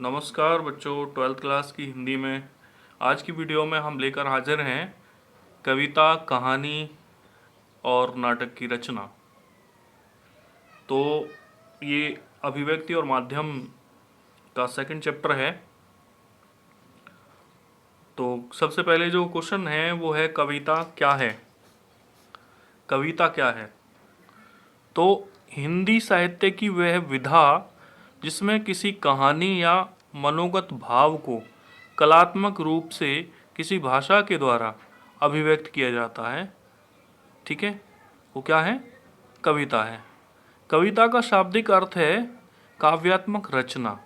नमस्कार बच्चों, 12th class की हिंदी में आज की वीडियो में हम लेकर हाजिर हैं कविता, कहानी और नाटक की रचना। तो ये अभिव्यक्ति और माध्यम का सेकंड चैप्टर है। तो सबसे पहले जो क्वेश्चन है वो है कविता क्या है। कविता क्या है? तो हिंदी साहित्य की वह विधा जिसमें किसी कहानी या मनोगत भाव को कलात्मक रूप से किसी भाषा के द्वारा अभिव्यक्त किया जाता है। ठीक है, वो क्या है? कविता है। कविता का शाब्दिक अर्थ है काव्यात्मक रचना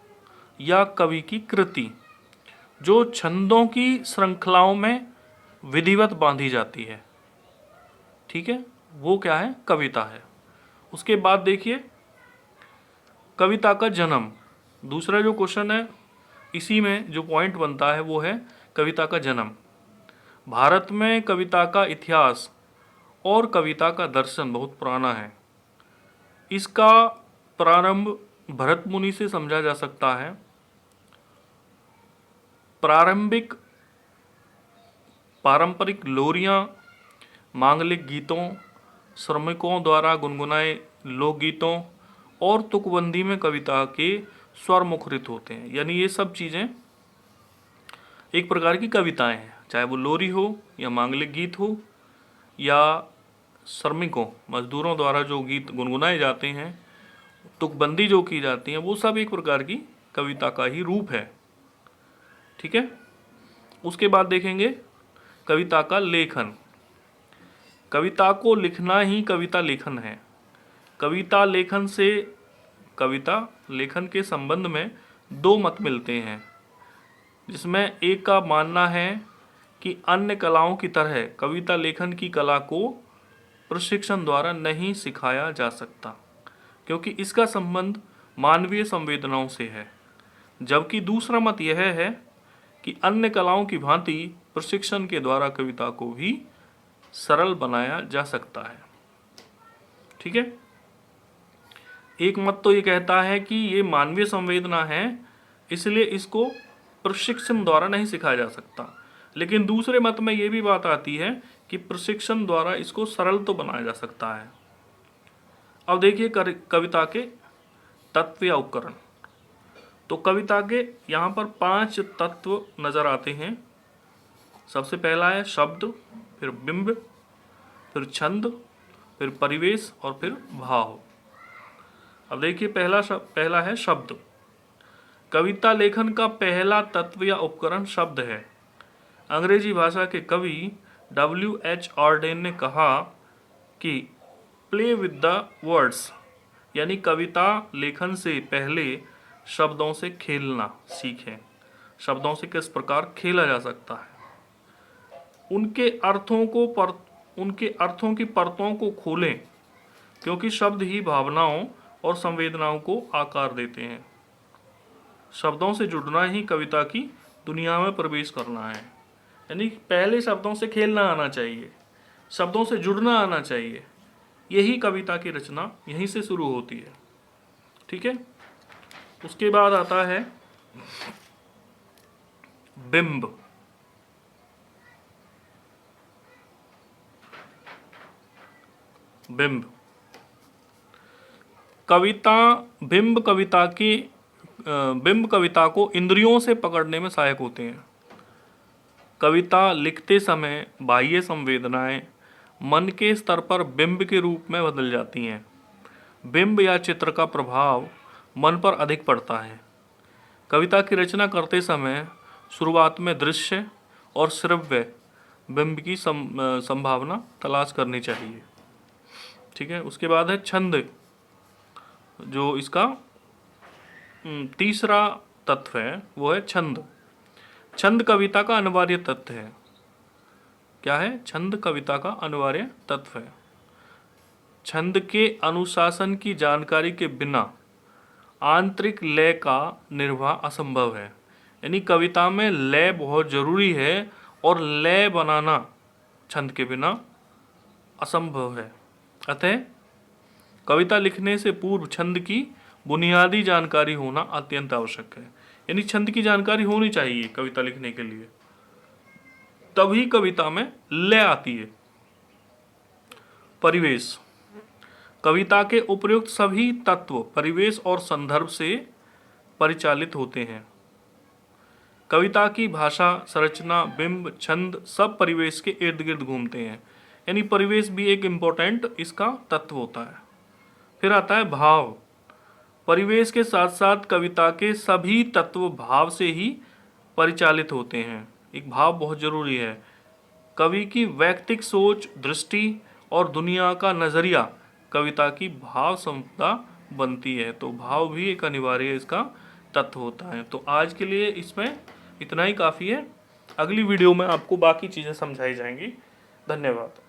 या कवि की कृति जो छंदों की श्रृंखलाओं में विधिवत बांधी जाती है। ठीक है, वो क्या है? कविता है। उसके बाद देखिए कविता का जन्म। दूसरा जो क्वेश्चन है इसी में जो पॉइंट बनता है वो है कविता का जन्म। भारत में कविता का इतिहास और कविता का दर्शन बहुत पुराना है। इसका प्रारंभ भरत मुनि से समझा जा सकता है। प्रारंभिक पारंपरिक लोरियां, मांगलिक गीतों, श्रमिकों द्वारा गुनगुनाए लोकगीतों और तुकबंदी में कविता के स्वर मुखरित होते हैं। यानी ये सब चीज़ें एक प्रकार की कविताएं हैं, चाहे वो लोरी हो या मांगलिक गीत हो या श्रमिकों मजदूरों द्वारा जो गीत गुनगुनाए जाते हैं, तुकबंदी जो की जाती है, वो सब एक प्रकार की कविता का ही रूप है। ठीक है, उसके बाद देखेंगे कविता का लेखन। कविता को लिखना ही कविता लेखन है। कविता लेखन से कविता लेखन के संबंध में दो मत मिलते हैं, जिसमें एक का मानना है कि अन्य कलाओं की तरह कविता लेखन की कला को प्रशिक्षण द्वारा नहीं सिखाया जा सकता, क्योंकि इसका संबंध मानवीय संवेदनाओं से है। जबकि दूसरा मत यह है कि अन्य कलाओं की भांति प्रशिक्षण के द्वारा कविता को भी सरल बनाया जा सकता है। ठीक है, एक मत तो ये कहता है कि ये मानवीय संवेदना है, इसलिए इसको प्रशिक्षण द्वारा नहीं सिखाया जा सकता। लेकिन दूसरे मत में ये भी बात आती है कि प्रशिक्षण द्वारा इसको सरल तो बनाया जा सकता है। अब देखिए कविता के तत्व या उपकरण। तो कविता के यहाँ पर 5 तत्व नजर आते हैं। सबसे पहला है शब्द, फिर बिंब, फिर छंद, फिर परिवेश और फिर भाव। अब देखिए पहला है शब्द। कविता लेखन का पहला तत्व या उपकरण शब्द है। अंग्रेजी भाषा के कवि W.H. ऑर्डेन ने कहा कि प्ले विद द वर्ड्स, यानी कविता लेखन से पहले शब्दों से खेलना सीखें। शब्दों से किस प्रकार खेला जा सकता है, उनके अर्थों की परतों को खोलें, क्योंकि शब्द ही भावनाओं और संवेदनाओं को आकार देते हैं। शब्दों से जुड़ना ही कविता की दुनिया में प्रवेश करना है। यानी पहले शब्दों से खेलना आना चाहिए, शब्दों से जुड़ना आना चाहिए। यही कविता की रचना यहीं से शुरू होती है। ठीक है, उसके बाद आता है बिंब। बिंब बिंब कविता को इंद्रियों से पकड़ने में सहायक होते हैं। कविता लिखते समय बाह्य संवेदनाएं मन के स्तर पर बिंब के रूप में बदल जाती हैं। बिंब या चित्र का प्रभाव मन पर अधिक पड़ता है। कविता की रचना करते समय शुरुआत में दृश्य और श्रव्य बिंब की संभावना तलाश करनी चाहिए। ठीक है, उसके बाद है छंद, जो इसका तीसरा तत्व है, वो है छंद। छंद कविता का अनिवार्य तत्व है। क्या है? छंद कविता का अनिवार्य तत्व है। छंद के अनुशासन की जानकारी के बिना आंतरिक लय का निर्वाह असंभव है। यानी कविता में लय बहुत जरूरी है और लय बनाना छंद के बिना असंभव है। अतः कविता लिखने से पूर्व छंद की बुनियादी जानकारी होना अत्यंत आवश्यक है। यानी छंद की जानकारी होनी चाहिए कविता लिखने के लिए, तभी कविता में लय आती है। परिवेश, कविता के उपयुक्त सभी तत्व परिवेश और संदर्भ से परिचालित होते हैं। कविता की भाषा, संरचना, बिंब, छंद सब परिवेश के इर्द गिर्द घूमते हैं। यानी परिवेश भी एक इम्पोर्टेंट इसका तत्व होता है। फिर आता है भाव। परिवेश के साथ साथ कविता के सभी तत्व भाव से ही परिचालित होते हैं। एक भाव बहुत जरूरी है। कवि की वैयक्तिक सोच, दृष्टि और दुनिया का नजरिया कविता की भाव संपदा बनती है। तो भाव भी एक अनिवार्य इसका तत्व होता है। तो आज के लिए इसमें इतना ही काफ़ी है। अगली वीडियो में आपको बाकी चीज़ें समझाई जाएंगी। धन्यवाद।